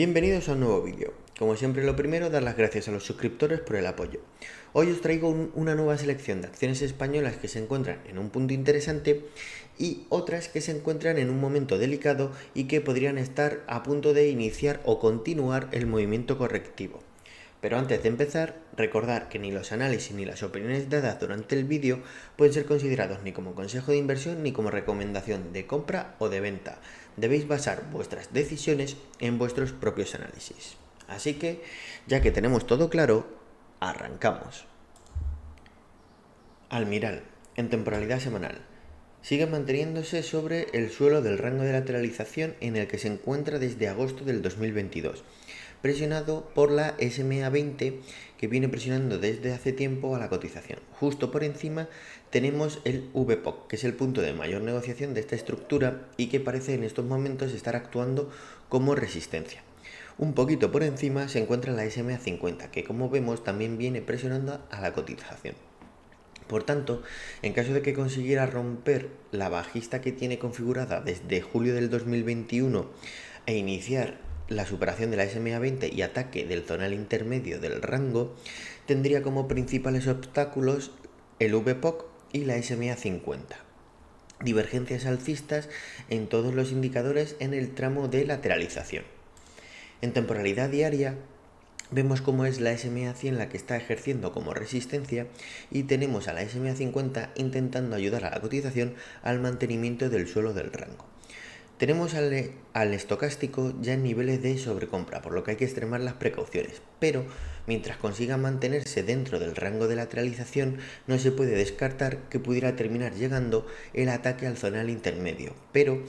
Bienvenidos a un nuevo vídeo. Como siempre, lo primero, dar las gracias a los suscriptores por el apoyo. Hoy os traigo una nueva selección de acciones españolas que se encuentran en un punto interesante y otras que se encuentran en un momento delicado y que podrían estar a punto de iniciar o continuar el movimiento correctivo. Pero antes de empezar, recordar que ni los análisis ni las opiniones dadas durante el vídeo pueden ser considerados ni como consejo de inversión ni como recomendación de compra o de venta. Debéis basar vuestras decisiones en vuestros propios análisis. Así que, ya que tenemos todo claro, arrancamos. Almiral, en temporalidad semanal, sigue manteniéndose sobre el suelo del rango de lateralización en el que se encuentra desde agosto del 2022, presionado por la SMA20 que viene presionando desde hace tiempo a la cotización. Justo por encima tenemos el VPOC, que es el punto de mayor negociación de esta estructura y que parece en estos momentos estar actuando como resistencia. Un poquito por encima se encuentra la SMA50, que como vemos también viene presionando a la cotización. Por tanto, en caso de que consiguiera romper la bajista que tiene configurada desde julio del 2021 e iniciar la superación de la SMA20 y ataque del zonal intermedio del rango, tendría como principales obstáculos el VPOC y la SMA50. Divergencias alcistas en todos los indicadores en el tramo de lateralización. En temporalidad diaria, vemos cómo es la SMA100 la que está ejerciendo como resistencia y tenemos a la SMA50 intentando ayudar a la cotización al mantenimiento del suelo del rango. Tenemos al estocástico ya en niveles de sobrecompra, por lo que hay que extremar las precauciones, pero mientras consiga mantenerse dentro del rango de lateralización no se puede descartar que pudiera terminar llegando el ataque al zonal intermedio, pero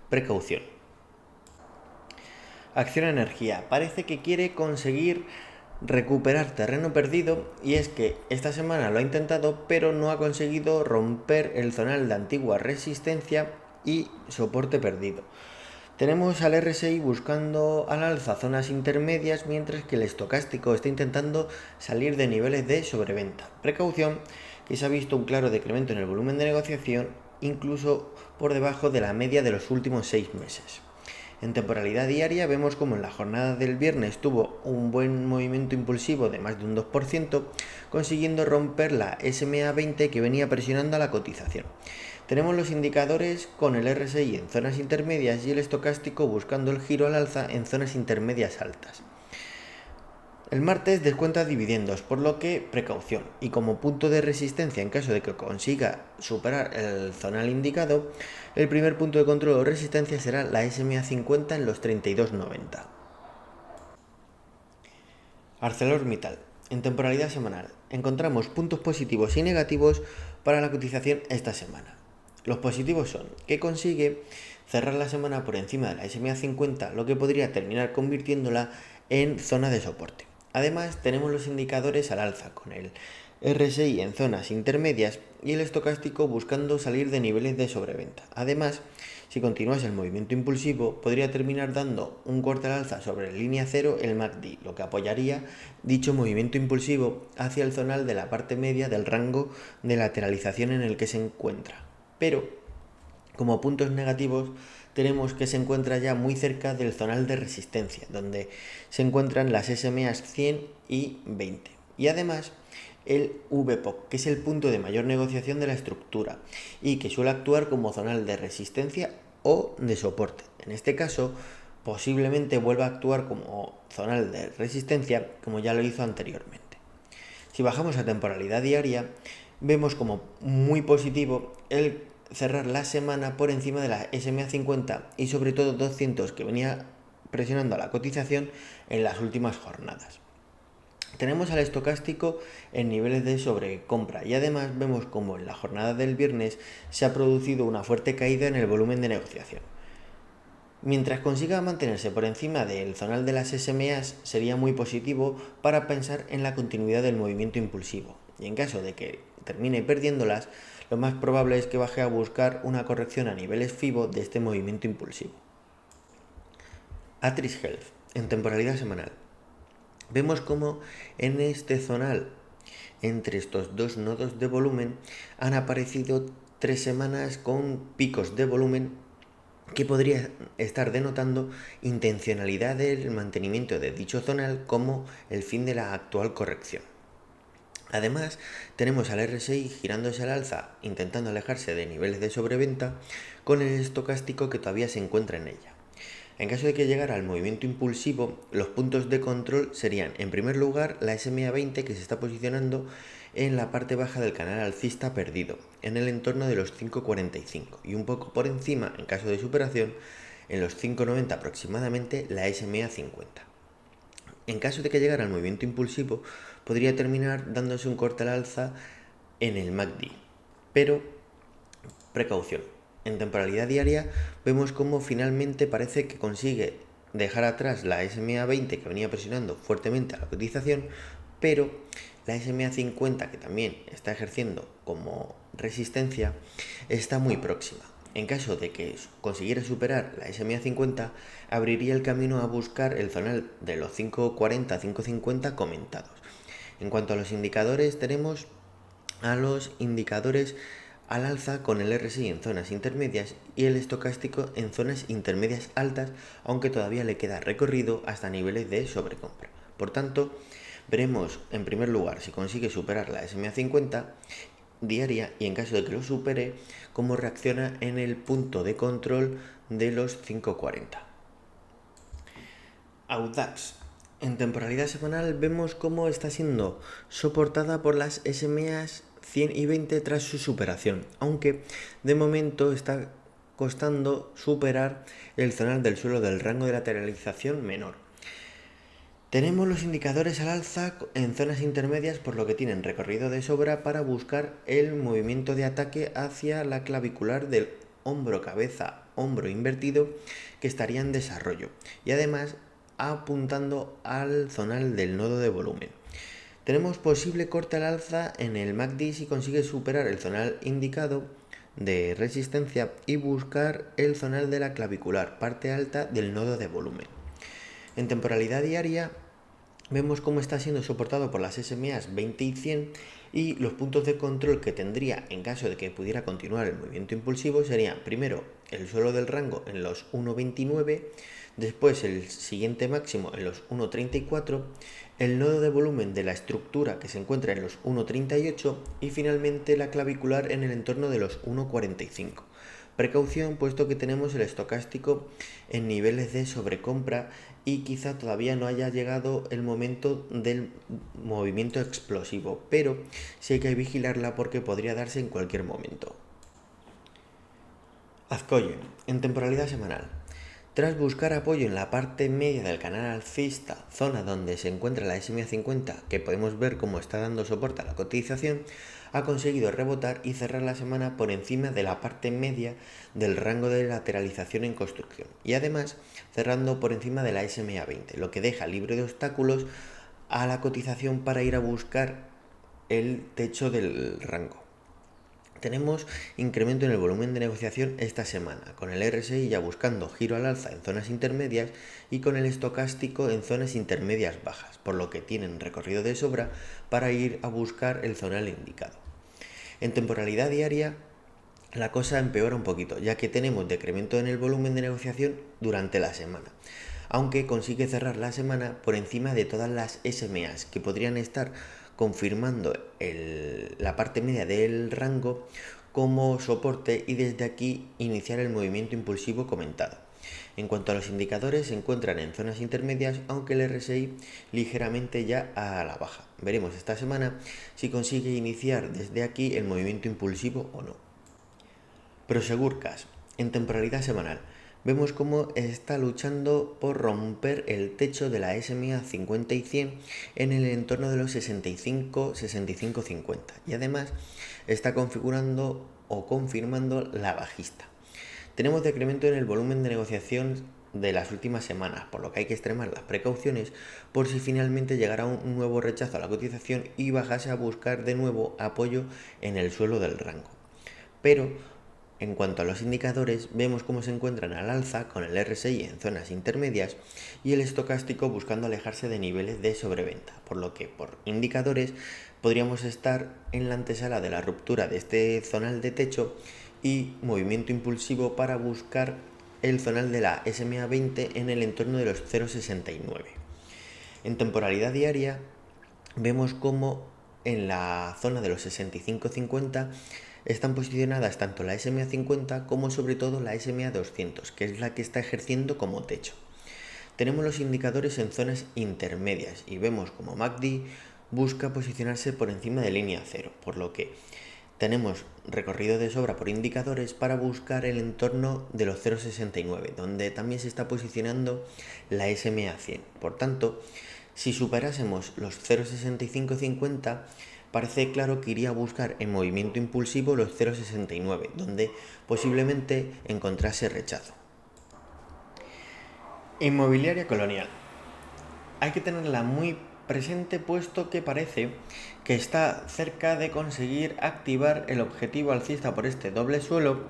precaución. Acción Energía parece que quiere conseguir recuperar terreno perdido y es que esta semana lo ha intentado pero no ha conseguido romper el zonal de antigua resistencia y soporte perdido. Tenemos al RSI buscando al alza zonas intermedias mientras que el estocástico está intentando salir de niveles de sobreventa. Precaución, que se ha visto un claro decremento en el volumen de negociación incluso por debajo de la media de los últimos 6 meses. En temporalidad diaria vemos como en la jornada del viernes tuvo un buen movimiento impulsivo de más de un 2%, consiguiendo romper la SMA20 que venía presionando a la cotización. Tenemos los indicadores con el RSI en zonas intermedias y el estocástico buscando el giro al alza en zonas intermedias altas. El martes descuenta dividendos, por lo que precaución, y como punto de resistencia en caso de que consiga superar el zonal indicado, el primer punto de control o resistencia será la SMA50 en los 32,90. ArcelorMittal, en temporalidad semanal, encontramos puntos positivos y negativos para la cotización esta semana. Los positivos son que consigue cerrar la semana por encima de la SMA50, lo que podría terminar convirtiéndola en zona de soporte. Además, tenemos los indicadores al alza con el RSI en zonas intermedias y el estocástico buscando salir de niveles de sobreventa. Además, si continuase el movimiento impulsivo, podría terminar dando un corte al alza sobre línea 0 el MACD, lo que apoyaría dicho movimiento impulsivo hacia el zonal de la parte media del rango de lateralización en el que se encuentra. Pero, como puntos negativos, tenemos que se encuentra ya muy cerca del zonal de resistencia, donde se encuentran las SMAs 100 y 20. Y además, el VPOC, que es el punto de mayor negociación de la estructura y que suele actuar como zonal de resistencia o de soporte. En este caso, posiblemente vuelva a actuar como zonal de resistencia, como ya lo hizo anteriormente. Si bajamos a temporalidad diaria, vemos como muy positivo el cerrar la semana por encima de la SMA50 y sobre todo 200 que venía presionando a la cotización en las últimas jornadas. Tenemos al estocástico en niveles de sobrecompra y además vemos como en la jornada del viernes se ha producido una fuerte caída en el volumen de negociación. Mientras consiga mantenerse por encima del zonal de las SMAs sería muy positivo para pensar en la continuidad del movimiento impulsivo y en caso de que termine perdiéndolas, lo más probable es que baje a buscar una corrección a niveles FIBO de este movimiento impulsivo. Atris Health, en temporalidad semanal. Vemos como en este zonal, entre estos dos nodos de volumen, han aparecido 3 semanas con picos de volumen que podría estar denotando intencionalidad del mantenimiento de dicho zonal como el fin de la actual corrección. Además, tenemos al RSI girándose al alza, intentando alejarse de niveles de sobreventa, con el estocástico que todavía se encuentra en ella. En caso de que llegara al movimiento impulsivo, los puntos de control serían, en primer lugar, la SMA 20 que se está posicionando en la parte baja del canal alcista perdido, en el entorno de los 5.45 y un poco por encima, en caso de superación, en los 5.90 aproximadamente, la SMA 50. En caso de que llegara al movimiento impulsivo, podría terminar dándose un corte al alza en el MACD. Pero, precaución, en temporalidad diaria vemos cómo finalmente parece que consigue dejar atrás la SMA 20 que venía presionando fuertemente a la cotización, pero la SMA 50 que también está ejerciendo como resistencia está muy próxima. En caso de que consiguiera superar la SMA 50, abriría el camino a buscar el zonal de los 5.40-5.50 comentados. En cuanto a los indicadores, tenemos a los indicadores al alza con el RSI en zonas intermedias y el estocástico en zonas intermedias altas, aunque todavía le queda recorrido hasta niveles de sobrecompra. Por tanto, veremos en primer lugar si consigue superar la SMA 50 diaria y en caso de que lo supere, cómo reacciona en el punto de control de los 5.40. Audax. En temporalidad semanal vemos cómo está siendo soportada por las SMAs 100 y 20 tras su superación, aunque de momento está costando superar el zonal del suelo del rango de lateralización menor. Tenemos los indicadores al alza en zonas intermedias, por lo que tienen recorrido de sobra para buscar el movimiento de ataque hacia la clavicular del hombro invertido que estaría en desarrollo y además apuntando al zonal del nodo de volumen. Tenemos posible corte al alza en el MACD si consigue superar el zonal indicado de resistencia y buscar el zonal de la clavicular, parte alta del nodo de volumen. En temporalidad diaria vemos cómo está siendo soportado por las SMAs 20 y 100 y los puntos de control que tendría en caso de que pudiera continuar el movimiento impulsivo serían primero el suelo del rango en los 1.29, después el siguiente máximo en los 1.34, el nodo de volumen de la estructura que se encuentra en los 1.38 y finalmente la clavicular en el entorno de los 1.45. Precaución puesto que tenemos el estocástico en niveles de sobrecompra y quizá todavía no haya llegado el momento del movimiento explosivo, pero sí hay que vigilarla porque podría darse en cualquier momento. Azcoye, en temporalidad semanal. Tras buscar apoyo en la parte media del canal alcista, zona donde se encuentra la SMA 50, que podemos ver cómo está dando soporte a la cotización, ha conseguido rebotar y cerrar la semana por encima de la parte media del rango de lateralización en construcción y además cerrando por encima de la SMA 20, lo que deja libre de obstáculos a la cotización para ir a buscar el techo del rango. Tenemos incremento en el volumen de negociación esta semana, con el RSI ya buscando giro al alza en zonas intermedias y con el estocástico en zonas intermedias bajas, por lo que tienen recorrido de sobra para ir a buscar el zonal indicado. En temporalidad diaria, la cosa empeora un poquito, ya que tenemos decremento en el volumen de negociación durante la semana, aunque consigue cerrar la semana por encima de todas las SMAs, que podrían estar confirmando la parte media del rango como soporte y desde aquí iniciar el movimiento impulsivo comentado. En cuanto a los indicadores, se encuentran en zonas intermedias, aunque el RSI ligeramente ya a la baja. Veremos esta semana si consigue iniciar desde aquí el movimiento impulsivo o no. Prosegur Cash, en temporalidad semanal, vemos cómo está luchando por romper el techo de la SMA 50 y 100 en el entorno de los 65-65-50 y además está configurando o confirmando la bajista. Tenemos decremento en el volumen de negociación de las últimas semanas, por lo que hay que extremar las precauciones por si finalmente llegara un nuevo rechazo a la cotización y bajase a buscar de nuevo apoyo en el suelo del rango. Pero en cuanto a los indicadores, vemos cómo se encuentran al alza con el RSI en zonas intermedias y el estocástico buscando alejarse de niveles de sobreventa, por lo que por indicadores podríamos estar en la antesala de la ruptura de este zonal de techo y movimiento impulsivo para buscar el zonal de la SMA 20 en el entorno de los 0,69. En temporalidad diaria vemos como en la zona de los 65,50 están posicionadas tanto la SMA 50 como sobre todo la SMA 200, que es la que está ejerciendo como techo. Tenemos los indicadores en zonas intermedias y vemos como MACD busca posicionarse por encima de línea cero, por lo que tenemos recorrido de sobra por indicadores para buscar el entorno de los 0,69, donde también se está posicionando la SMA 100. Por tanto, si superásemos los 0,6550, parece claro que iría a buscar en movimiento impulsivo los 0,69, donde posiblemente encontrase rechazo. Inmobiliaria Colonial. Hay que tenerla muy presente puesto que parece que está cerca de conseguir activar el objetivo alcista por este doble suelo,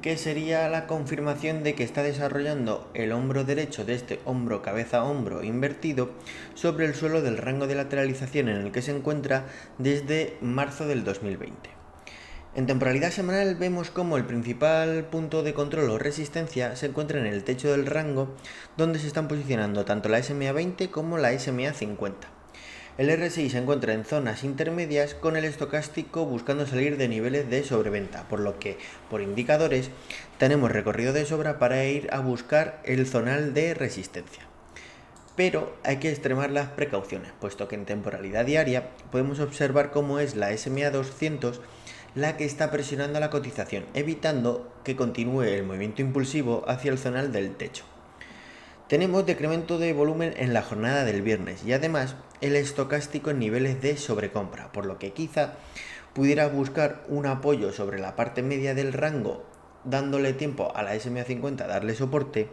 que sería la confirmación de que está desarrollando el hombro derecho de este hombro cabeza hombro invertido sobre el suelo del rango de lateralización en el que se encuentra desde marzo del 2020. En temporalidad semanal vemos como el principal punto de control o resistencia se encuentra en el techo del rango, donde se están posicionando tanto la SMA 20 como la SMA 50. El RSI se encuentra en zonas intermedias con el estocástico buscando salir de niveles de sobreventa, por lo que por indicadores tenemos recorrido de sobra para ir a buscar el zonal de resistencia. Pero hay que extremar las precauciones, puesto que en temporalidad diaria podemos observar cómo es la SMA 200 la que está presionando la cotización, evitando que continúe el movimiento impulsivo hacia el zonal del techo. Tenemos decremento de volumen en la jornada del viernes y además el estocástico en niveles de sobrecompra, por lo que quizá pudiera buscar un apoyo sobre la parte media del rango, dándole tiempo a la SMA 50 a darle soporte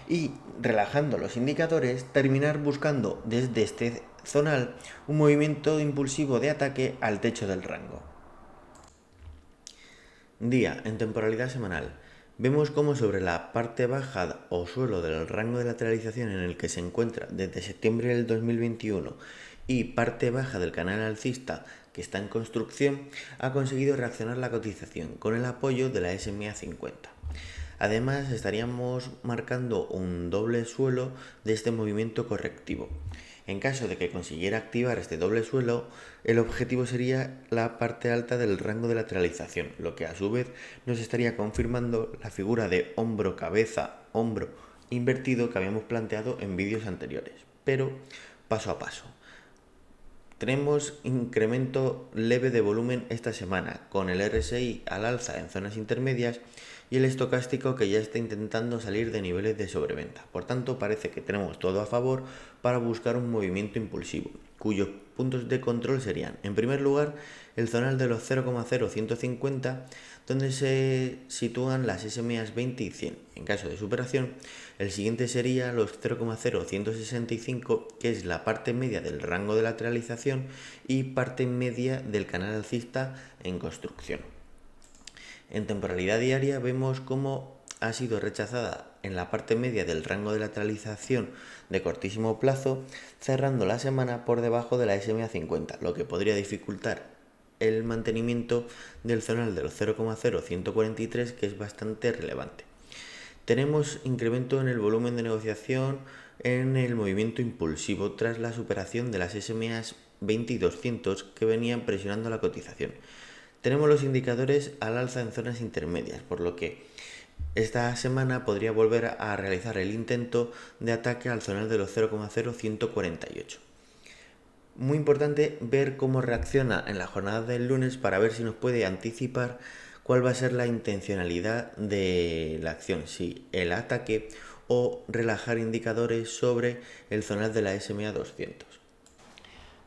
y relajando los indicadores, terminar buscando desde este zonal un movimiento impulsivo de ataque al techo del rango. Día en temporalidad semanal. Vemos como sobre la parte baja o suelo del rango de lateralización en el que se encuentra desde septiembre del 2021 y parte baja del canal alcista que está en construcción, ha conseguido reaccionar la cotización con el apoyo de la SMA 50. Además, estaríamos marcando un doble suelo de este movimiento correctivo. En caso de que consiguiera activar este doble suelo, el objetivo sería la parte alta del rango de lateralización, lo que a su vez nos estaría confirmando la figura de hombro-cabeza-hombro invertido que habíamos planteado en vídeos anteriores, pero paso a paso. Tenemos incremento leve de volumen esta semana, con el RSI al alza en zonas intermedias y el estocástico que ya está intentando salir de niveles de sobreventa. Por tanto, parece que tenemos todo a favor para buscar un movimiento impulsivo, cuyos puntos de control serían, en primer lugar, el zonal de los 0,0150, donde se sitúan las SMAs 20 y 100. En caso de superación, el siguiente sería los 0,0165, que es la parte media del rango de lateralización y parte media del canal alcista en construcción. En temporalidad diaria vemos cómo ha sido rechazada en la parte media del rango de lateralización de cortísimo plazo, cerrando la semana por debajo de la SMA 50, lo que podría dificultar el mantenimiento del zonal de los 0,0143, que es bastante relevante. Tenemos incremento en el volumen de negociación en el movimiento impulsivo tras la superación de las SMAs 20 y 200 que venían presionando la cotización. Tenemos los indicadores al alza en zonas intermedias, por lo que esta semana podría volver a realizar el intento de ataque al zonal de los 0,0148. Muy importante ver cómo reacciona en la jornada del lunes para ver si nos puede anticipar cuál va a ser la intencionalidad de la acción, si el ataque o relajar indicadores sobre el zonal de la SMA 200.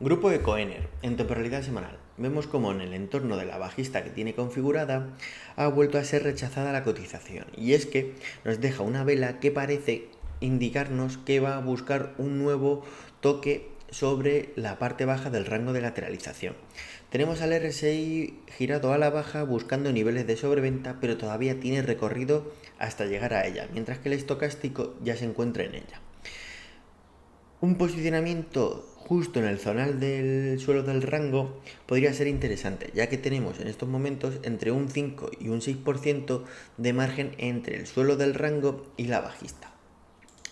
Grupo de Coener, en temporalidad semanal. Vemos como en el entorno de la bajista que tiene configurada ha vuelto a ser rechazada la cotización, y es que nos deja una vela que parece indicarnos que va a buscar un nuevo toque sobre la parte baja del rango de lateralización. Tenemos al RSI girado a la baja buscando niveles de sobreventa, pero todavía tiene recorrido hasta llegar a ella, mientras que el estocástico ya se encuentra en ella. Un posicionamiento justo en el zonal del suelo del rango podría ser interesante, ya que tenemos en estos momentos entre un 5 y un 6% de margen entre el suelo del rango y la bajista.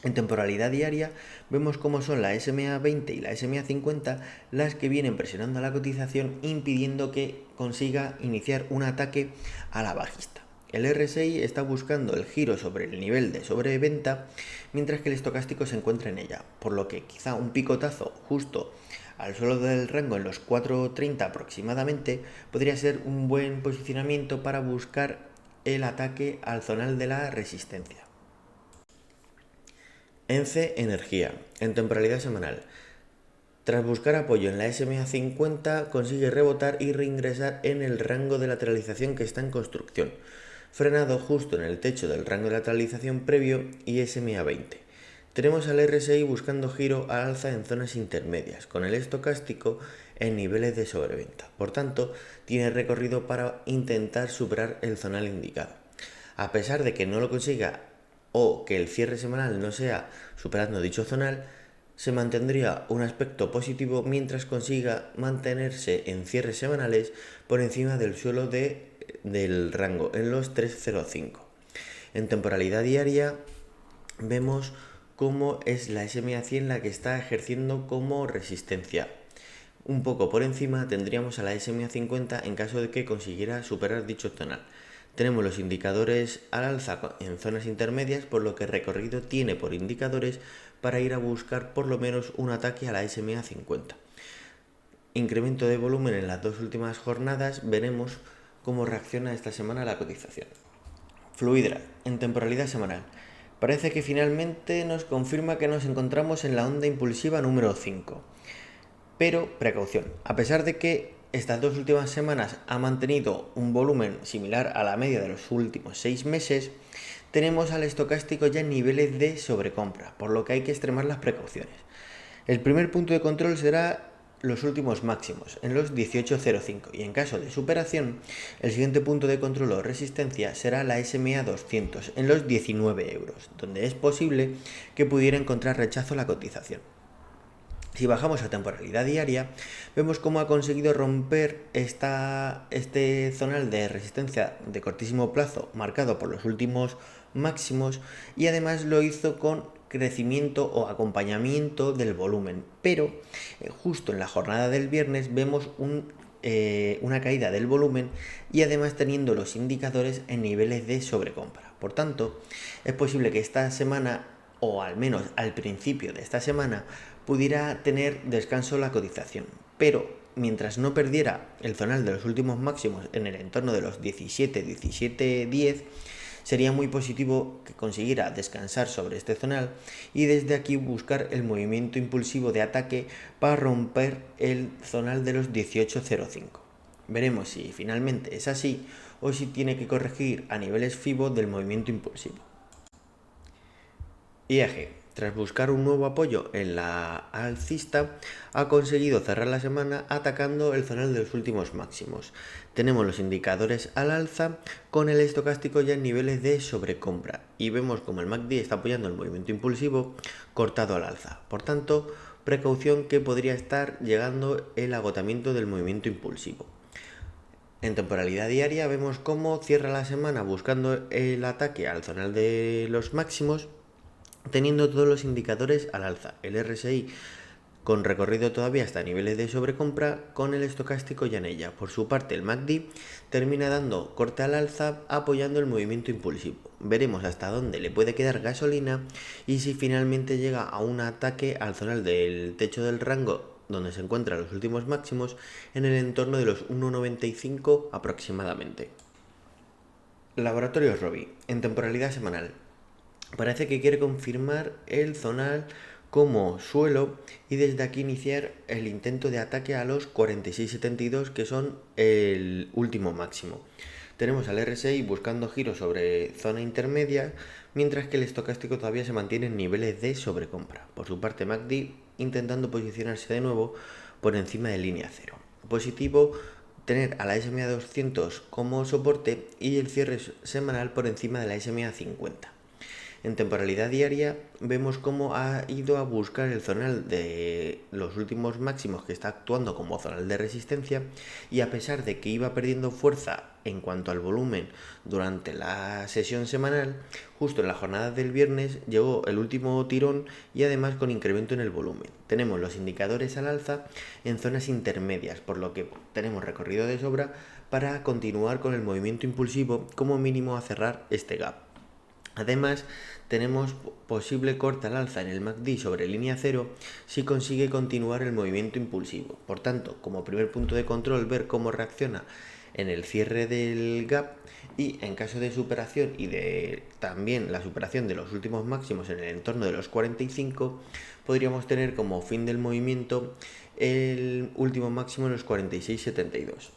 En temporalidad diaria vemos cómo son la SMA 20 y la SMA 50 las que vienen presionando a la cotización, impidiendo que consiga iniciar un ataque a la bajista. El RSI está buscando el giro sobre el nivel de sobreventa, mientras que el estocástico se encuentra en ella, por lo que quizá un picotazo justo al suelo del rango en los 4.30 aproximadamente podría ser un buen posicionamiento para buscar el ataque al zonal de la resistencia. ENCE Energía, en temporalidad semanal. Tras buscar apoyo en la SMA 50, consigue rebotar y reingresar en el rango de lateralización que está en construcción, frenado justo en el techo del rango de lateralización previo y SMA 20. Tenemos al RSI buscando giro al alza en zonas intermedias, con el estocástico en niveles de sobreventa. Por tanto, tiene recorrido para intentar superar el zonal indicado. A pesar de que no lo consiga o que el cierre semanal no sea superando dicho zonal, se mantendría un aspecto positivo mientras consiga mantenerse en cierres semanales por encima del suelo del rango en los 3.05. En temporalidad diaria vemos cómo es la SMA 100 la que está ejerciendo como resistencia. Un poco por encima tendríamos a la SMA 50 en caso de que consiguiera superar dicho zonal. Tenemos los indicadores al alza en zonas intermedias, por lo que recorrido tiene por indicadores para ir a buscar por lo menos un ataque a la SMA 50. Incremento de volumen en las dos últimas jornadas, veremos cómo reacciona esta semana la cotización. Fluidra, en temporalidad semanal. Parece que finalmente nos confirma que nos encontramos en la onda impulsiva número 5. Pero precaución, a pesar de que estas dos últimas semanas ha mantenido un volumen similar a la media de los últimos 6 meses, tenemos al estocástico ya en niveles de sobrecompra, por lo que hay que extremar las precauciones. El primer punto de control será los últimos máximos, en los 18.05, y en caso de superación, el siguiente punto de control o resistencia será la SMA 200, en los 19 euros, donde es posible que pudiera encontrar rechazo la cotización. Si bajamos a temporalidad diaria, vemos cómo ha conseguido romper este zonal de resistencia de cortísimo plazo marcado por los últimos máximos, y además lo hizo con crecimiento o acompañamiento del volumen. Pero justo en la jornada del viernes vemos una caída del volumen y además teniendo los indicadores en niveles de sobrecompra. Por tanto, es posible que esta semana, o al menos al principio de esta semana, pudiera tener descanso la cotización, pero mientras no perdiera el zonal de los últimos máximos en el entorno de los 17-17-10, sería muy positivo que consiguiera descansar sobre este zonal y desde aquí buscar el movimiento impulsivo de ataque para romper el zonal de los 18.05. Veremos si finalmente es así o si tiene que corregir a niveles FIBO del movimiento impulsivo. IAG, tras buscar un nuevo apoyo en la alcista, ha conseguido cerrar la semana atacando el zonal de los últimos máximos. Tenemos los indicadores al alza con el estocástico ya en niveles de sobrecompra y vemos como el MACD está apoyando el movimiento impulsivo cortado al alza. Por tanto, precaución que podría estar llegando el agotamiento del movimiento impulsivo. En temporalidad diaria vemos cómo cierra la semana buscando el ataque al zonal de los máximos, teniendo todos los indicadores al alza, el RSI con recorrido todavía hasta niveles de sobrecompra, con el estocástico ya en ella. Por su parte, el MACD termina dando corte al alza apoyando el movimiento impulsivo. Veremos hasta dónde le puede quedar gasolina y si finalmente llega a un ataque al zonal del techo del rango donde se encuentran los últimos máximos en el entorno de los 1,95 aproximadamente. Laboratorios Rovi, en temporalidad semanal. Parece que quiere confirmar el zonal como suelo y desde aquí iniciar el intento de ataque a los 46.72, que son el último máximo. Tenemos al RSI buscando giros sobre zona intermedia, mientras que el estocástico todavía se mantiene en niveles de sobrecompra. Por su parte, MACD intentando posicionarse de nuevo por encima de línea cero. Positivo tener a la SMA 200 como soporte y el cierre semanal por encima de la SMA 50. En temporalidad diaria vemos cómo ha ido a buscar el zonal de los últimos máximos que está actuando como zonal de resistencia, y a pesar de que iba perdiendo fuerza en cuanto al volumen durante la sesión semanal, justo en la jornada del viernes llegó el último tirón y además con incremento en el volumen. Tenemos los indicadores al alza en zonas intermedias, por lo que tenemos recorrido de sobra para continuar con el movimiento impulsivo, como mínimo a cerrar este gap. Además, tenemos posible corte al alza en el MACD sobre línea cero si consigue continuar el movimiento impulsivo. Por tanto, como primer punto de control, ver cómo reacciona en el cierre del gap, y en caso de superación y de también la superación de los últimos máximos en el entorno de los 45, podríamos tener como fin del movimiento el último máximo en los 46,72.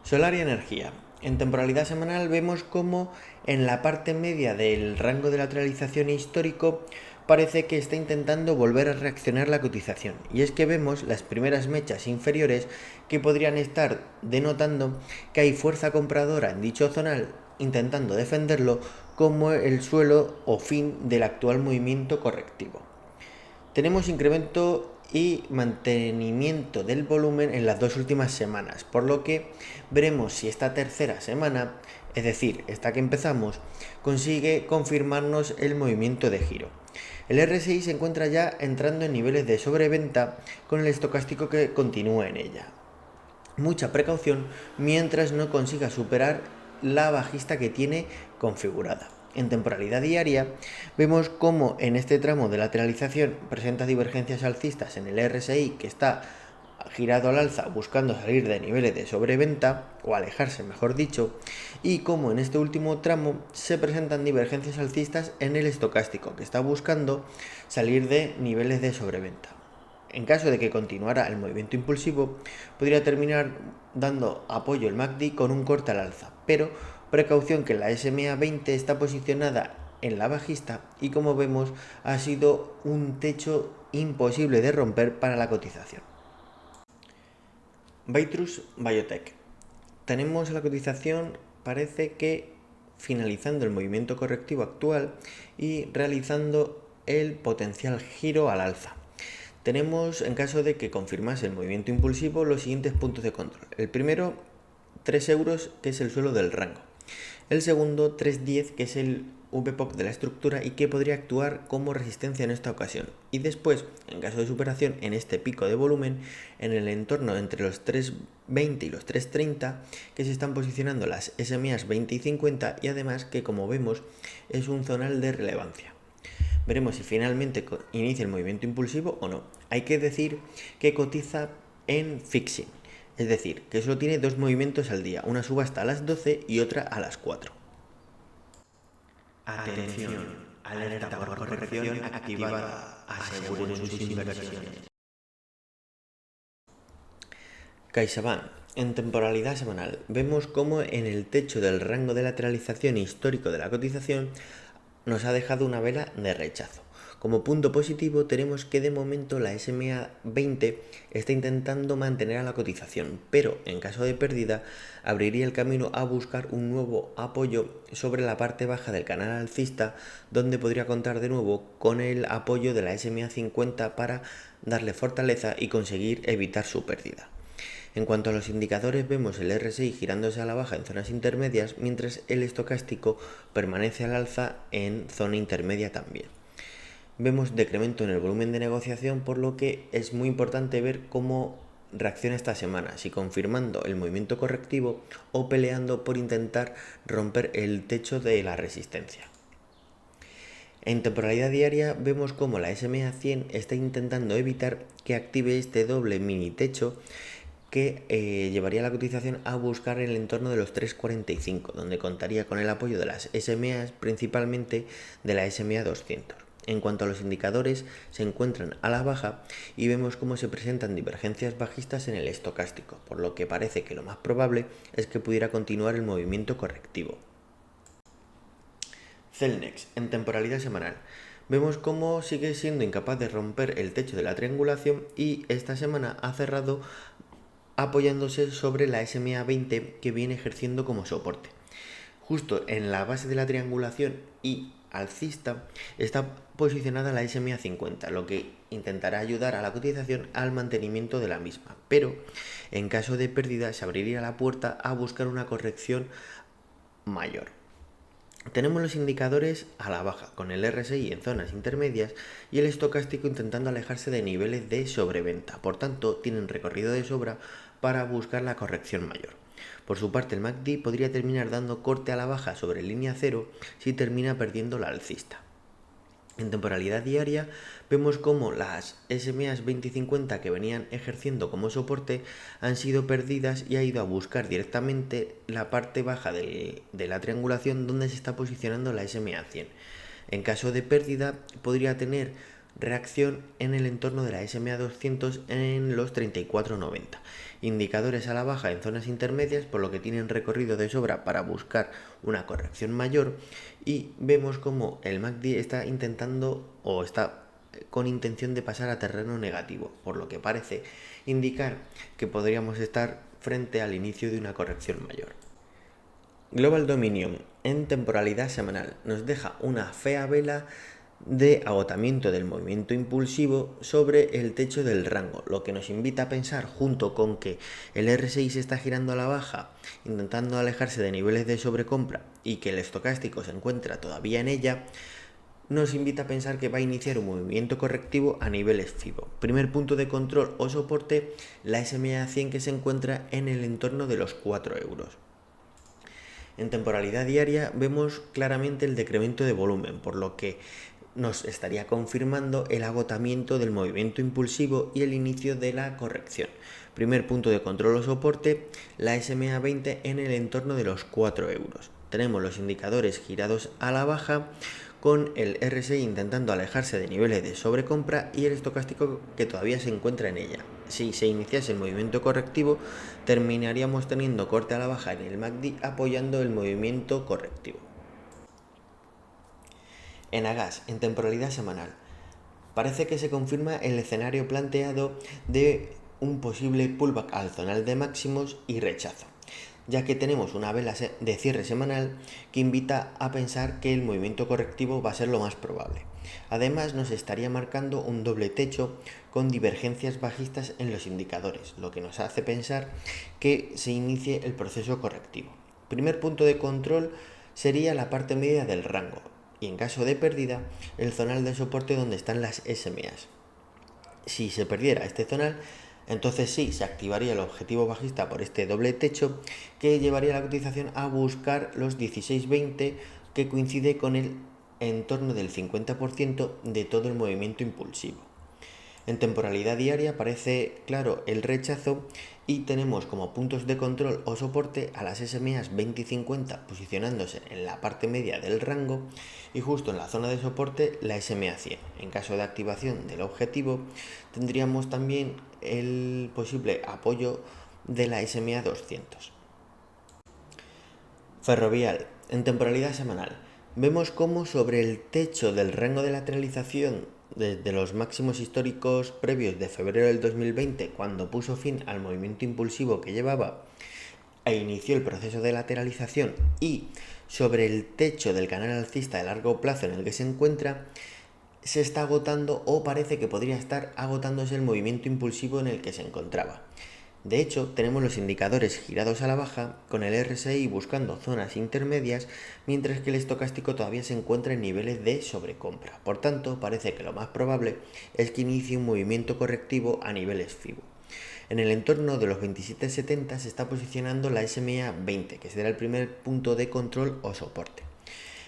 Solar y energía. En temporalidad semanal vemos como en la parte media del rango de lateralización histórico parece que está intentando volver a reaccionar la cotización, y es que vemos las primeras mechas inferiores que podrían estar denotando que hay fuerza compradora en dicho zonal intentando defenderlo como el suelo o fin del actual movimiento correctivo. Tenemos incremento y mantenimiento del volumen en las dos últimas semanas, por lo que veremos si esta tercera semana, es decir, esta que empezamos, consigue confirmarnos el movimiento de giro. El RSI se encuentra ya entrando en niveles de sobreventa con el estocástico que continúa en ella. Mucha precaución mientras no consiga superar la bajista que tiene configurada. En temporalidad diaria vemos cómo en este tramo de lateralización presenta divergencias alcistas en el RSI, que está girado al alza buscando salir de niveles de sobreventa, o alejarse mejor dicho, y cómo en este último tramo se presentan divergencias alcistas en el estocástico, que está buscando salir de niveles de sobreventa. En caso de que continuara el movimiento impulsivo, podría terminar dando apoyo el MACD con un corte al alza, pero precaución que la SMA 20 está posicionada en la bajista y, como vemos, ha sido un techo imposible de romper para la cotización. Viatris Biotech. Tenemos la cotización, parece que finalizando el movimiento correctivo actual y realizando el potencial giro al alza. Tenemos, en caso de que confirmase el movimiento impulsivo, los siguientes puntos de control. El primero, 3 euros, que es el suelo del rango. El segundo, 3,10, que es el VPOC de la estructura y que podría actuar como resistencia en esta ocasión. Y después, en caso de superación en este pico de volumen, en el entorno entre los 3,20 y los 3,30, que se están posicionando las SMAs 20 y 50, y además que, como vemos, es un zonal de relevancia. Veremos si finalmente inicia el movimiento impulsivo o no. Hay que decir que cotiza en fixing, es decir, que solo tiene dos movimientos al día, una subasta a las 12 y otra a las 4. Atención, alerta por corrección activada. Aseguren sus inversiones. CaixaBank. En temporalidad semanal vemos como en el techo del rango de lateralización histórico de la cotización nos ha dejado una vela de rechazo. Como punto positivo tenemos que de momento la SMA 20 está intentando mantener a la cotización, pero en caso de pérdida abriría el camino a buscar un nuevo apoyo sobre la parte baja del canal alcista, donde podría contar de nuevo con el apoyo de la SMA 50 para darle fortaleza y conseguir evitar su pérdida. En cuanto a los indicadores, vemos el RSI girándose a la baja en zonas intermedias, mientras el estocástico permanece al alza en zona intermedia también. Vemos decremento en el volumen de negociación, por lo que es muy importante ver cómo reacciona esta semana, si confirmando el movimiento correctivo o peleando por intentar romper el techo de la resistencia. En temporalidad diaria vemos cómo la SMA 100 está intentando evitar que active este doble mini techo que llevaría la cotización a buscar el entorno de los 3,45, donde contaría con el apoyo de las SMAs, principalmente de la SMA 200. En cuanto a los indicadores, se encuentran a la baja y vemos cómo se presentan divergencias bajistas en el estocástico, por lo que parece que lo más probable es que pudiera continuar el movimiento correctivo. Celnex, en temporalidad semanal. Vemos cómo sigue siendo incapaz de romper el techo de la triangulación y esta semana ha cerrado apoyándose sobre la SMA 20, que viene ejerciendo como soporte. Justo en la base de la triangulación y alcista está posicionada la SMA 50, lo que intentará ayudar a la cotización al mantenimiento de la misma, pero en caso de pérdida se abriría la puerta a buscar una corrección mayor. Tenemos los indicadores a la baja, con el RSI en zonas intermedias y el estocástico intentando alejarse de niveles de sobreventa. Por tanto, tienen recorrido de sobra para buscar la corrección mayor. Por su parte, el MACD podría terminar dando corte a la baja sobre línea cero si termina perdiendo la alcista. En temporalidad diaria vemos cómo las SMAs 20 y 50 que venían ejerciendo como soporte han sido perdidas y ha ido a buscar directamente la parte baja de la triangulación donde se está posicionando la SMA 100. En caso de pérdida podría tener reacción en el entorno de la SMA 200 en los 34,90. Indicadores a la baja en zonas intermedias, por lo que tienen recorrido de sobra para buscar una corrección mayor, y vemos como el MACD está intentando o está con intención de pasar a terreno negativo, por lo que parece indicar que podríamos estar frente al inicio de una corrección mayor. Global Dominion en temporalidad semanal nos deja una fea vela de agotamiento del movimiento impulsivo sobre el techo del rango, lo que nos invita a pensar, junto con que el RSI se está girando a la baja, intentando alejarse de niveles de sobrecompra y que el estocástico se encuentra todavía en ella, nos invita a pensar que va a iniciar un movimiento correctivo a niveles FIBO. Primer punto de control o soporte, la SMA 100 que se encuentra en el entorno de los 4 euros. En temporalidad diaria vemos claramente el decremento de volumen, por lo que nos estaría confirmando el agotamiento del movimiento impulsivo y el inicio de la corrección. Primer punto de control o soporte, la SMA 20 en el entorno de los 4 euros. Tenemos los indicadores girados a la baja, con el RSI intentando alejarse de niveles de sobrecompra y el estocástico que todavía se encuentra en ella. Si se iniciase el movimiento correctivo, terminaríamos teniendo corte a la baja en el MACD apoyando el movimiento correctivo. En Agas, en temporalidad semanal, parece que se confirma el escenario planteado de un posible pullback al zonal de máximos y rechazo, ya que tenemos una vela de cierre semanal que invita a pensar que el movimiento correctivo va a ser lo más probable. Además, nos estaría marcando un doble techo con divergencias bajistas en los indicadores, lo que nos hace pensar que se inicie el proceso correctivo. Primer punto de control sería la parte media del rango y, en caso de pérdida, el zonal de soporte donde están las SMAs. Si se perdiera este zonal, entonces sí, se activaría el objetivo bajista por este doble techo que llevaría la cotización a buscar los 16.20, que coincide con el entorno del 50% de todo el movimiento impulsivo. En temporalidad diaria aparece claro el rechazo y tenemos como puntos de control o soporte a las SMAs 20 y 50 posicionándose en la parte media del rango y justo en la zona de soporte la SMA 100. En caso de activación del objetivo tendríamos también el posible apoyo de la SMA 200. Ferrovial, en temporalidad semanal, vemos cómo sobre el techo del rango de lateralización desde los máximos históricos previos de febrero del 2020, cuando puso fin al movimiento impulsivo que llevaba e inició el proceso de lateralización, y sobre el techo del canal alcista de largo plazo en el que se encuentra, se está agotando o parece que podría estar agotándose el movimiento impulsivo en el que se encontraba. De hecho, tenemos los indicadores girados a la baja, con el RSI buscando zonas intermedias, mientras que el estocástico todavía se encuentra en niveles de sobrecompra. Por tanto, parece que lo más probable es que inicie un movimiento correctivo a niveles FIBO. En el entorno de los 27.70 se está posicionando la SMA 20, que será el primer punto de control o soporte.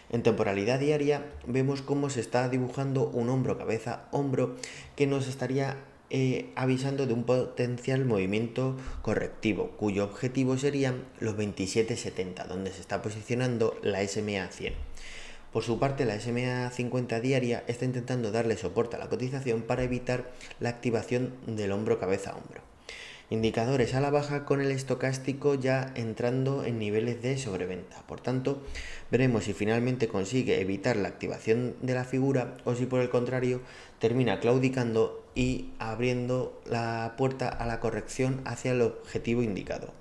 En temporalidad diaria vemos cómo se está dibujando un hombro-cabeza-hombro que nos estaría avisando de un potencial movimiento correctivo, cuyo objetivo serían los 27.70, donde se está posicionando la SMA 100. Por su parte, la SMA 50 diaria está intentando darle soporte a la cotización para evitar la activación del hombro-cabeza-hombro. Indicadores a la baja con el estocástico ya entrando en niveles de sobreventa. Por tanto, veremos si finalmente consigue evitar la activación de la figura o si por el contrario termina claudicando y abriendo la puerta a la corrección hacia el objetivo indicado.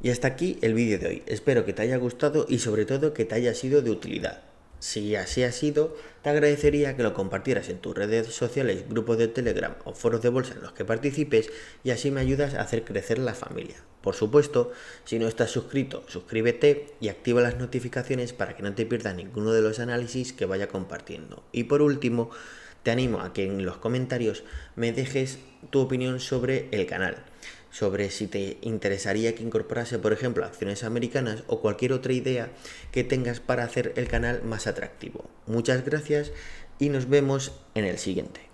Y hasta aquí el vídeo de hoy. Espero que te haya gustado y sobre todo que te haya sido de utilidad. Si así ha sido, te agradecería que lo compartieras en tus redes sociales, grupos de Telegram o foros de bolsa en los que participes y así me ayudas a hacer crecer la familia. Por supuesto, si no estás suscrito, suscríbete y activa las notificaciones para que no te pierdas ninguno de los análisis que vaya compartiendo. Y por último, te animo a que en los comentarios me dejes tu opinión sobre el canal, sobre si te interesaría que incorporase, por ejemplo, acciones americanas o cualquier otra idea que tengas para hacer el canal más atractivo. Muchas gracias y nos vemos en el siguiente.